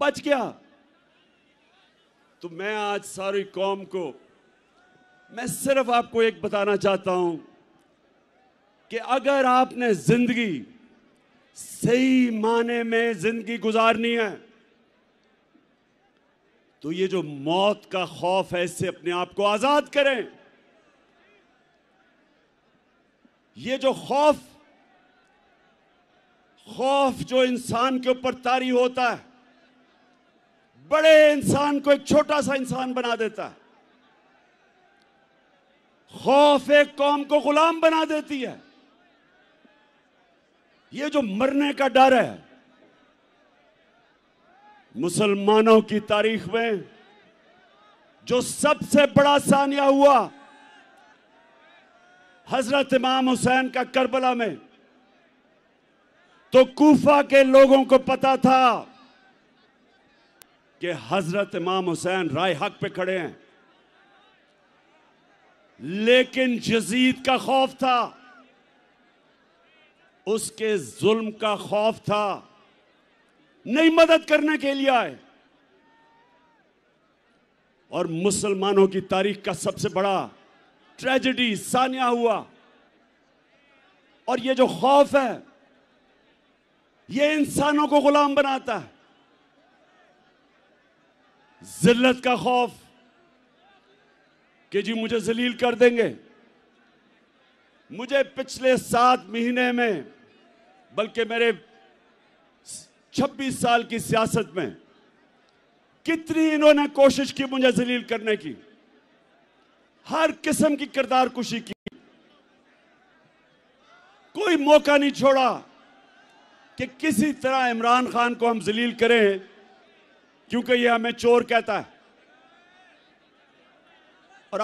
बच गया। तो मैं आज सारी कौम को मैं सिर्फ आपको एक बताना चाहता हूं कि अगर आपने जिंदगी सही माने में जिंदगी गुजारनी है तो ये जो मौत का खौफ है इससे अपने आप को आजाद करें। ये जो खौफ जो इंसान के ऊपर तारी होता है, बड़े इंसान को एक छोटा सा इंसान बना देता है। खौफ एक कौम को गुलाम बना देती है। ये जो मरने का डर है, मुसलमानों की तारीख में जो सबसे बड़ा सानिया हुआ हजरत इमाम हुसैन का करबला में, तो कूफा के लोगों को पता था कि हजरत इमाम हुसैन राय हक पे खड़े हैं, लेकिन यजीद का खौफ था, उसके जुल्म का खौफ था, नहीं मदद करने के लिए आए। और मुसलमानों की तारीख का सबसे बड़ा ट्रेजेडी सानिया हुआ। और ये जो खौफ है ये इंसानों को गुलाम बनाता है। जिल्लत का खौफ कि जी मुझे जलील कर देंगे। मुझे पिछले 7 महीने में, बल्कि मेरे 26 साल की सियासत में कितनी इन्होंने कोशिश की मुझे जलील करने की, हर किस्म की किरदार कुशी की, कोई मौका नहीं छोड़ा कि किसी तरह इमरान खान को हम जलील करें, क्योंकि ये हमें चोर कहता है।